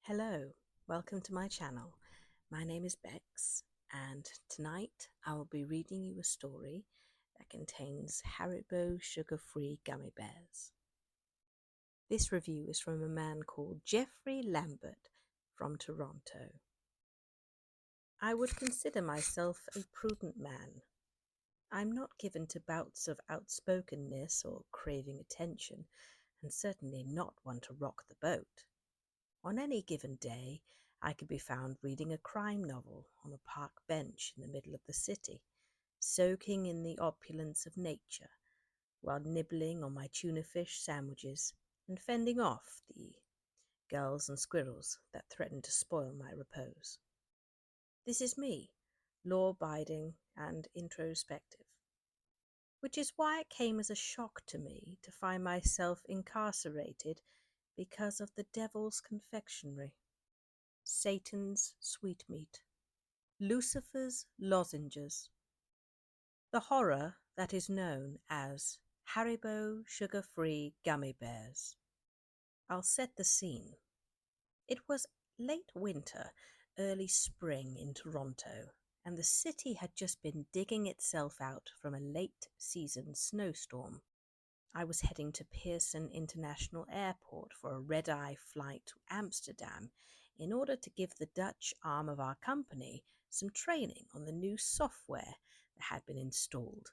Hello, welcome to my channel. My name is Bex, and tonight I will be reading you a story that contains Haribo sugar-free gummy bears. This review is from a man called Jeffrey Lambert from Toronto. I would consider myself a prudent man. I'm not given to bouts of outspokenness or craving attention, and certainly not one to rock the boat. On any given day, I could be found reading a crime novel on a park bench in the middle of the city, soaking in the opulence of nature, while nibbling on my tuna fish sandwiches and fending off the gulls and squirrels that threaten to spoil my repose. This is me, law-abiding and introspective, which is why it came as a shock to me to find myself incarcerated because of the devil's confectionery, Satan's sweetmeat, Lucifer's lozenges, the horror that is known as Haribo sugar-free gummy bears. I'll set the scene. It was late winter, early spring in Toronto, and the city had just been digging itself out from a late-season snowstorm. I was heading to Pearson International Airport for a red-eye flight to Amsterdam in order to give the Dutch arm of our company some training on the new software that had been installed.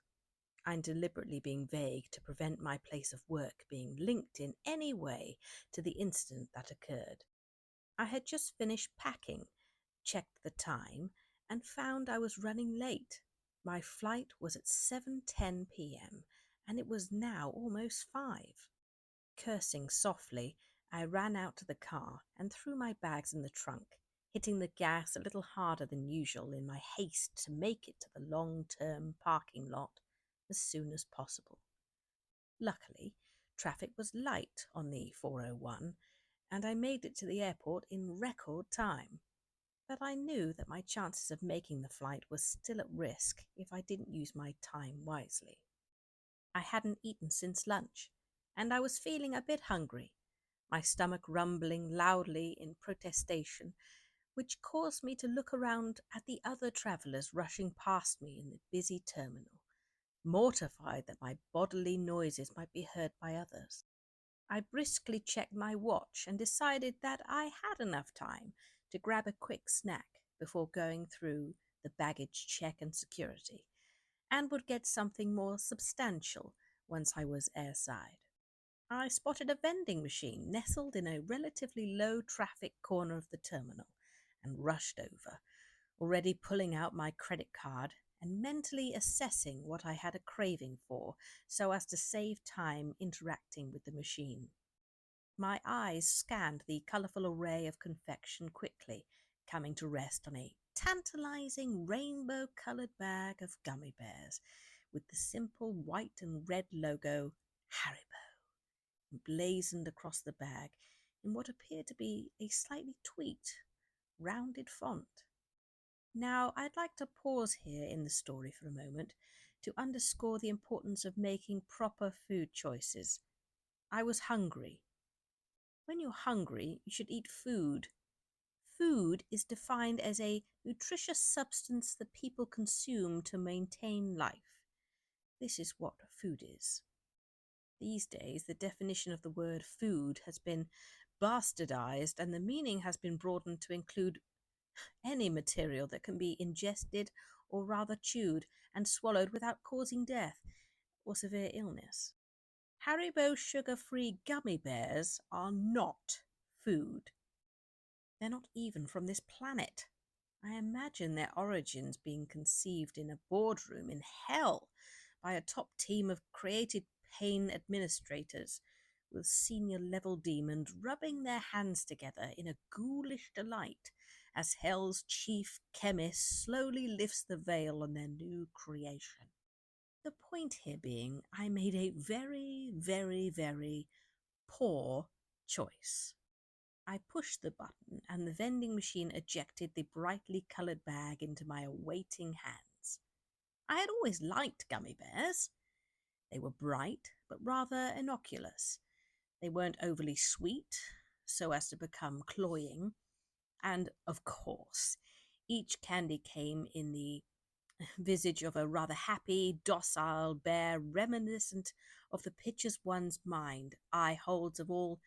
I'm deliberately being vague to prevent my place of work being linked in any way to the incident that occurred. I had just finished packing, checked the time, and found I was running late. My flight was at 7:10 p.m. and it was now almost 5. Cursing softly, I ran out to the car and threw my bags in the trunk, hitting the gas a little harder than usual in my haste to make it to the long-term parking lot as soon as possible. Luckily, traffic was light on the 401, and I made it to the airport in record time. But I knew that my chances of making the flight were still at risk if I didn't use my time wisely. I hadn't eaten since lunch, and I was feeling a bit hungry, my stomach rumbling loudly in protestation, which caused me to look around at the other travellers rushing past me in the busy terminal, mortified that my bodily noises might be heard by others. I briskly checked my watch and decided that I had enough time to grab a quick snack before going through the baggage check and security, and would get something more substantial once I was airside. I spotted a vending machine nestled in a relatively low-traffic corner of the terminal and rushed over, already pulling out my credit card and mentally assessing what I had a craving for so as to save time interacting with the machine. My eyes scanned the colourful array of confection quickly, coming to rest on a tantalising rainbow-coloured bag of gummy bears with the simple white and red logo Haribo emblazoned across the bag in what appeared to be a slightly tweaked, rounded font. Now, I'd like to pause here in the story for a moment to underscore the importance of making proper food choices. I was hungry. When you're hungry, you should eat food. Food is defined as a nutritious substance that people consume to maintain life. This is what food is. These days, the definition of the word food has been bastardized and the meaning has been broadened to include any material that can be ingested or rather chewed and swallowed without causing death or severe illness. Haribo sugar-free gummy bears are not food. They're not even from this planet. I imagine their origins being conceived in a boardroom in hell by a top team of creative pain administrators with senior level demons rubbing their hands together in a ghoulish delight as hell's chief chemist slowly lifts the veil on their new creation. The point here being, I made a very, very, very poor choice. I pushed the button and the vending machine ejected the brightly coloured bag into my awaiting hands. I had always liked gummy bears. They were bright, but rather innocuous. They weren't overly sweet, so as to become cloying. And, of course, each candy came in the visage of a rather happy, docile bear, reminiscent of the pictures one's mind eye holds of all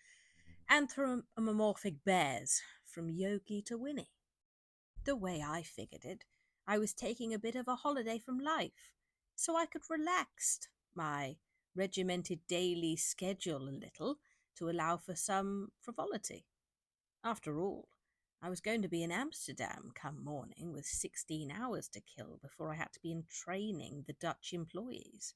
anthropomorphic bears, from Yogi to Winnie. The way I figured it, I was taking a bit of a holiday from life, so I could relax my regimented daily schedule a little to allow for some frivolity. After all, I was going to be in Amsterdam come morning with 16 hours to kill before I had to be in training the Dutch employees.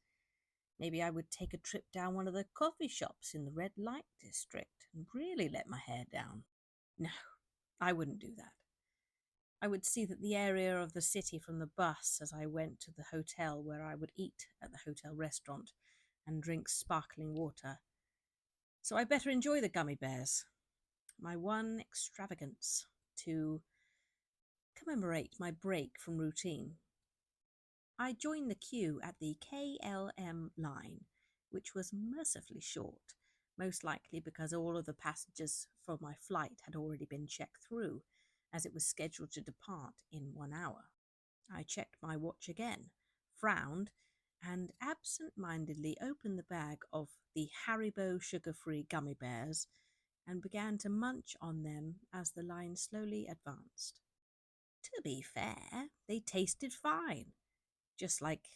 Maybe I would take a trip down one of the coffee shops in the red light district and really let my hair down. No, I wouldn't do that. I would see that the area of the city from the bus as I went to the hotel, where I would eat at the hotel restaurant and drink sparkling water. So I better enjoy the gummy bears, my one extravagance, to commemorate my break from routine. I joined the queue at the KLM line, which was mercifully short, most likely because all of the passengers for my flight had already been checked through, as it was scheduled to depart in 1 hour. I checked my watch again, frowned, and absent-mindedly opened the bag of the Haribo sugar-free gummy bears and began to munch on them as the line slowly advanced. To be fair, they tasted fine, just like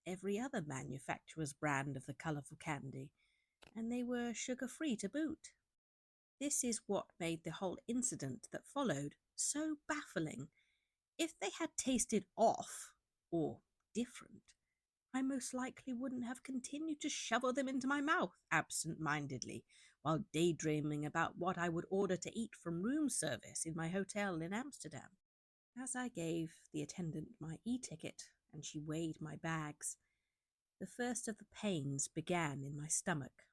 every other manufacturer's brand of the colourful candy, and they were sugar-free to boot. This is what made the whole incident that followed so baffling. If they had tasted off, or different, I most likely wouldn't have continued to shovel them into my mouth absent-mindedly while daydreaming about what I would order to eat from room service in my hotel in Amsterdam. As I gave the attendant my e-ticket and she weighed my bags, the first of the pains began in my stomach.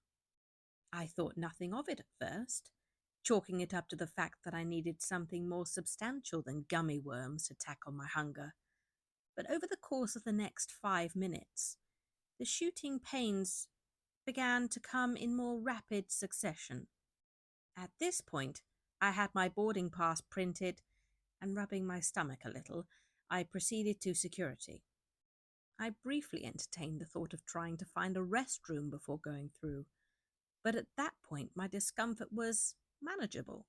I thought nothing of it at first, chalking it up to the fact that I needed something more substantial than gummy worms to tackle my hunger. But over the course of the next 5 minutes, the shooting pains began to come in more rapid succession. At this point, I had my boarding pass printed, and rubbing my stomach a little, I proceeded to security. I briefly entertained the thought of trying to find a restroom before going through, but at that point my discomfort was manageable,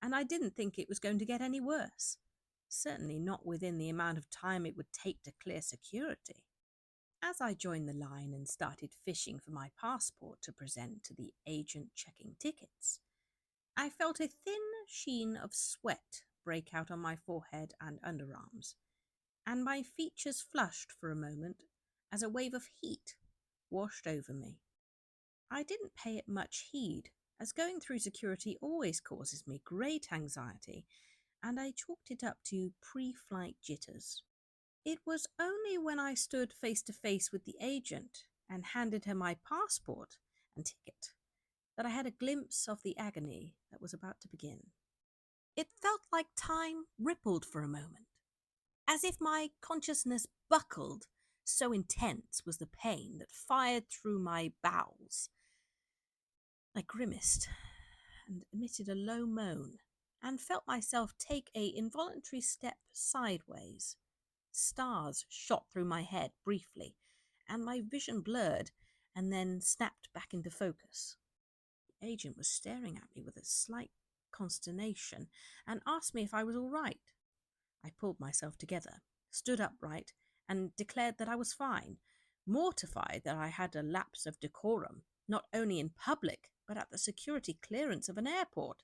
and I didn't think it was going to get any worse. Certainly not within the amount of time it would take to clear security. As I joined the line and started fishing for my passport to present to the agent checking tickets, I felt a thin sheen of sweat break out on my forehead and underarms, and my features flushed for a moment as a wave of heat washed over me. I didn't pay it much heed, as going through security always causes me great anxiety, and I chalked it up to pre-flight jitters. It was only when I stood face to face with the agent and handed her my passport and ticket that I had a glimpse of the agony that was about to begin. It felt like time rippled for a moment, as if my consciousness buckled, so intense was the pain that fired through my bowels. I grimaced and emitted a low moan, and felt myself take an involuntary step sideways. Stars shot through my head briefly, and my vision blurred and then snapped back into focus. The agent was staring at me with a slight consternation and asked me if I was all right. I pulled myself together, stood upright, and declared that I was fine, mortified that I had a lapse of decorum, not only in public, but at the security clearance of an airport.